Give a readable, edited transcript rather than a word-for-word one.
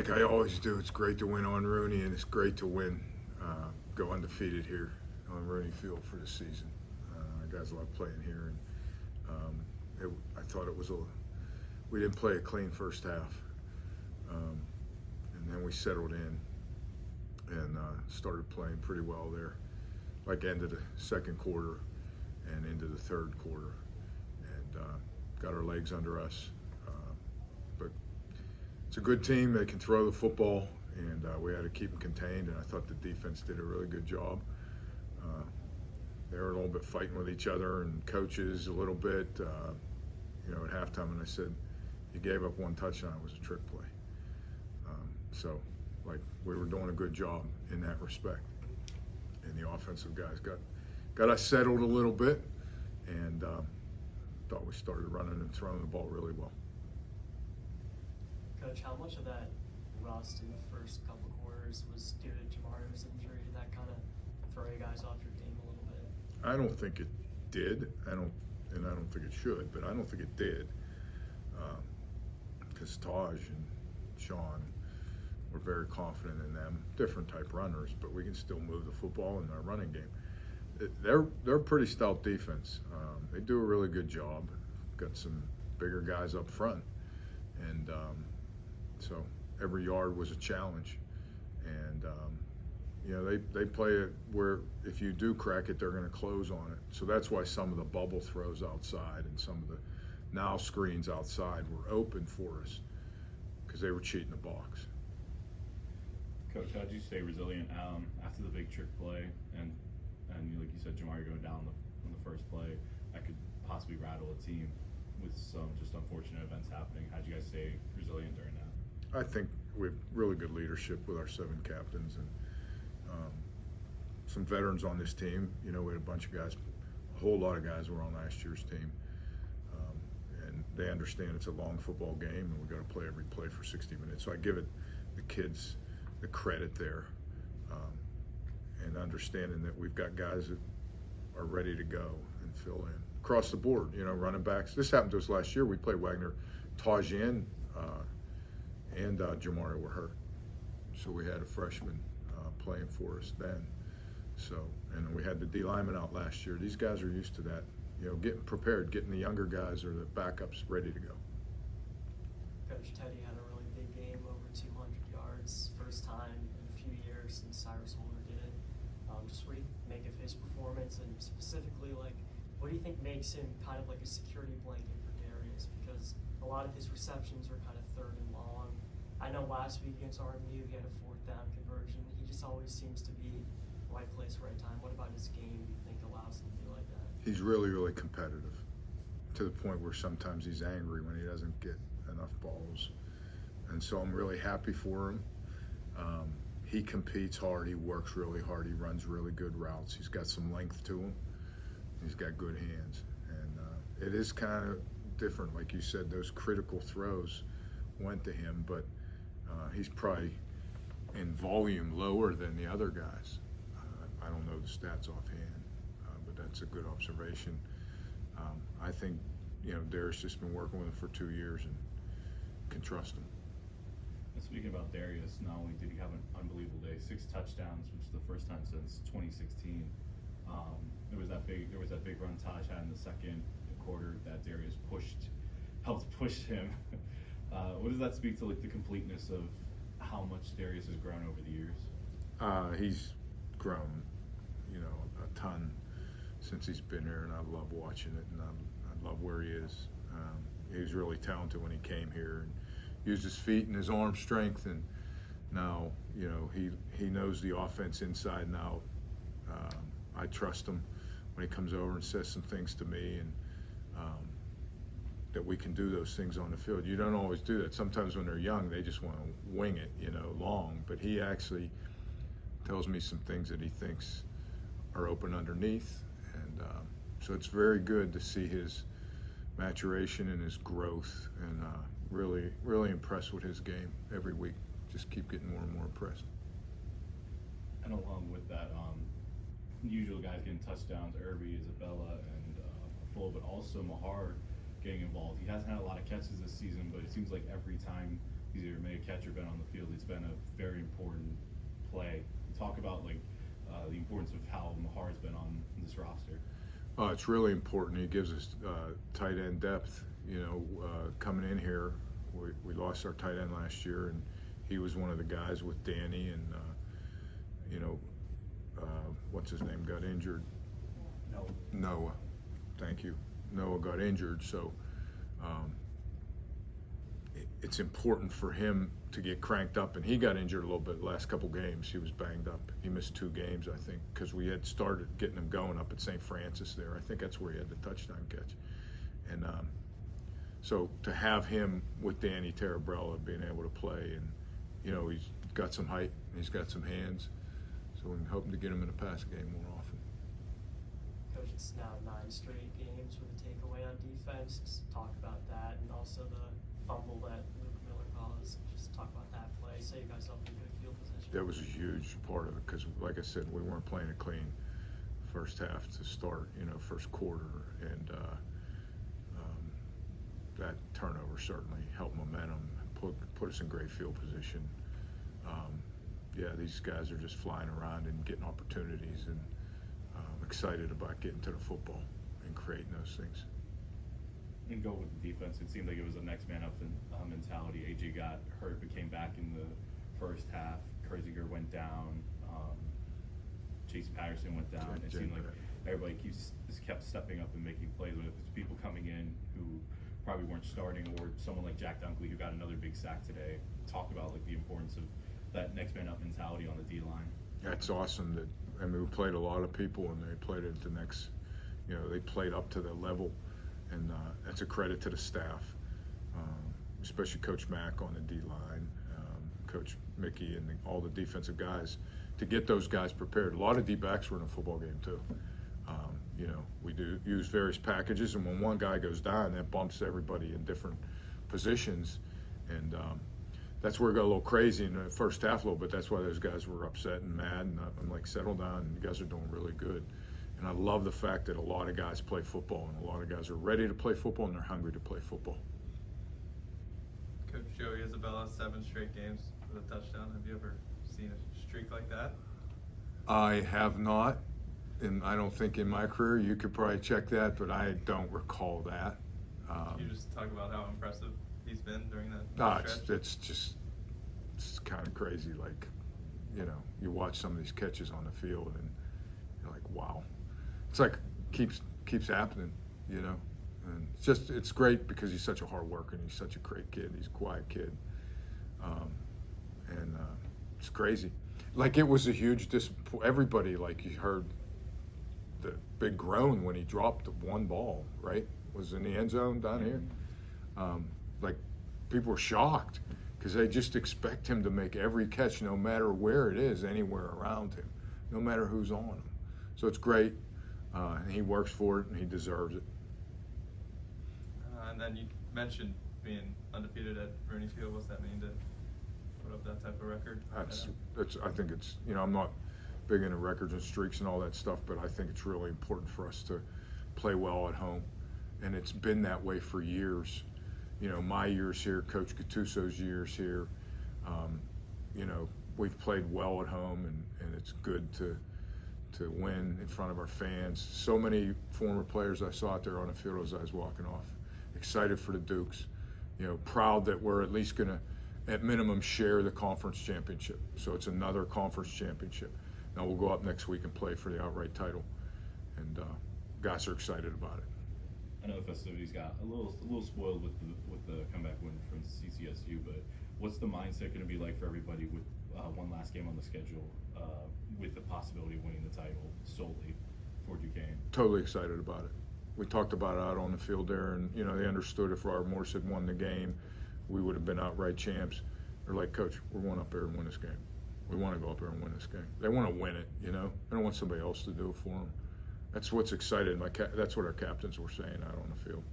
like I always do, it's great to win on Rooney, and it's great to win, go undefeated here on Rooney Field for the season. Our guys love playing here, and I thought we didn't play a clean first half, and then we settled in and started playing pretty well there, like end of the second quarter and into the third quarter, and got our legs under us. But it's a good team. They can throw the football, and we had to keep them contained, and I thought the defense did a really good job. They were a little bit fighting with each other and coaches a little bit, at halftime, and I said, you gave up one touchdown, it was a trick play. So, we were doing a good job in that respect. And the offensive guys got us settled a little bit, and thought we started running and throwing the ball really well. Coach, how much of that rust in the first couple quarters was due to Jamario's injury? Did that kind of throw you guys off your game a little bit? I don't think it did. I don't think it should, but I don't think it did. Because Taj and Sean, we're very confident in them. Different type runners, but we can still move the football in our running game. They're a pretty stout defense. They do a really good job. Got some bigger guys up front, and so every yard was a challenge. And they play it where if you do crack it, they're going to close on it. So that's why some of the bubble throws outside and some of the now screens outside were open for us because they were cheating the box. Coach, how did you stay resilient after the big trick play and like you said, Jamario going down on the first play that could possibly rattle a team with some just unfortunate events happening? How did you guys stay resilient during that? I think we have really good leadership with our 7 captains and some veterans on this team. We had a bunch of guys, a whole lot of guys were on last year's team. And they understand it's a long football game and we've got to play every play for 60 minutes. So I give the kids the credit there, and understanding that we've got guys that are ready to go and fill in. Across the board, running backs. This happened to us last year. We played Wagner, Tajin, and Jamario were hurt. So we had a freshman playing for us then. So, and we had the D lineman out last year. These guys are used to that, getting prepared, getting the younger guys or the backups ready to go. Coach, Teddy had a really big game, over 200 yards, first time in a few years since Cyrus Holder did it. Just what do you make of his performance, and specifically, what do you think makes him kind of like a security blanket for Darius? Because a lot of his receptions were kind of third and long. I know last week against RMU he had a 4th down conversion. He just always seems to be right place, right time. What about his game do you think allows him to be like that? He's really, really competitive to the point where sometimes he's angry when he doesn't get enough balls. And so I'm really happy for him. He competes hard, he works really hard, he runs really good routes. He's got some length to him. He's got good hands. And it is kind of different. Like you said, those critical throws went to him, but he's probably in volume lower than the other guys. I don't know the stats offhand, but that's a good observation. I think, Darius has been working with him for 2 years and can trust him. And speaking about Darius, not only did he have an unbelievable day, 6 touchdowns, which is the first time since 2016. There was that big run Taj had in the second quarter that Darius helped push him. What does that speak to, the completeness of how much Darius has grown over the years? He's grown, a ton since he's been here, and I love watching it, and I love where he is. He was really talented when he came here and used his feet and his arm strength, and now, he knows the offense inside and out. I trust him when he comes over and says some things to me, and that we can do those things on the field. You don't always do that. Sometimes when they're young, they just want to wing it, long, but he actually tells me some things that he thinks are open underneath, and so it's very good to see his maturation and his growth, and really, really impressed with his game every week. Just keep getting more and more impressed. And along with that, usual guys getting touchdowns, Irby, Isabella, and Full, but also Mahar getting involved. He hasn't had a lot of catches this season, but it seems like every time he's either made a catch or been on the field, been a very important play. Talk about like the importance of how Mahar's been on this roster. It's really important. He gives us tight end depth. Coming in here, we lost our tight end last year, and he was one of the guys with Danny and what's his name got injured. Noah. Thank you. Noah got injured, so it's important for him to get cranked up, and he got injured a little bit the last couple games. He was banged up. He missed 2 games, I think, because we had started getting him going up at St. Francis there. I think that's where he had the touchdown catch. And so to have him with Danny Tarabrella being able to play, and he's got some height and he's got some hands, so we're hoping to get him in the pass game more often. Coach, it's now 9 straight games with a takeaway on defense. Just talk about that, and also the fumble that Luke Miller caused. Just talk about that play. Say you guys up in good field position. That was a huge part of it because, like I said, we weren't playing a clean first half to start, first quarter, and that turnover certainly helped momentum, put us in great field position. These guys are just flying around and getting opportunities, and excited about getting to the football and creating those things. And go with the defense. It seemed like it was a next man up mentality. AJ got hurt but came back in the first half. Kurziger went down. Chase Patterson went down. It seemed like everybody kept stepping up and making plays. Whether it's people coming in who probably weren't starting, or someone like Jack Dunkley who got another big sack today. Talk about like the importance of that next man up mentality on the D line. That's awesome. We played a lot of people, and they played at the next. They played up to the level, and that's a credit to the staff, especially Coach Mack on the D line, Coach Mickey, and all the defensive guys to get those guys prepared. A lot of D-backs were in a football game too. We do use various packages, and when one guy goes down, that bumps everybody in different positions, and that's where it got a little crazy in the first half a little bit. That's why those guys were upset and mad, and I'm like, settle down, you guys are doing really good. And I love the fact that a lot of guys play football, and a lot of guys are ready to play football, and they're hungry to play football. Coach Joey Isabella, 7 straight games with a touchdown. Have you ever seen a streak like that? I have not, and I don't think in my career. You could probably check that, but I don't recall that. Can you just talk about how impressive he's been during that stretch? It's kind of crazy. Like, you watch some of these catches on the field, and you're like, wow. It's like keeps happening, And it's great because he's such a hard worker, and he's such a great kid. He's a quiet kid, and it's crazy. Like, it was a huge disappointment. Everybody, like, you heard the big groan when he dropped the one ball, right? Was in the end zone down here. Like, people were shocked because they just expect him to make every catch, no matter where it is, anywhere around him, no matter who's on him. So it's great, and he works for it, and he deserves it. And then you mentioned being undefeated at Rooney Field. What's that mean to put up that type of record? I think it's, I'm not big into records and streaks and all that stuff, but I think it's really important for us to play well at home, and it's been that way for years. My years here, Coach Gattuso's years here, we've played well at home, and it's good to win in front of our fans. So many former players I saw out there on the field as I was walking off. Excited for the Dukes, proud that we're at least going to, at minimum, share the conference championship. So it's another conference championship. Now we'll go up next week and play for the outright title, and guys are excited about it. I know the festivities got a little spoiled with the comeback win from CCSU, but what's the mindset going to be like for everybody with one last game on the schedule, with the possibility of winning the title solely for Duquesne? Totally excited about it. We talked about it out on the field there, and they understood if our Morse had won the game, we would have been outright champs. They're like, Coach, we're going up there and win this game. We want to go up there and win this game. They want to win it, They don't want somebody else to do it for them. That's what's exciting. That's what our captains were saying out on the field.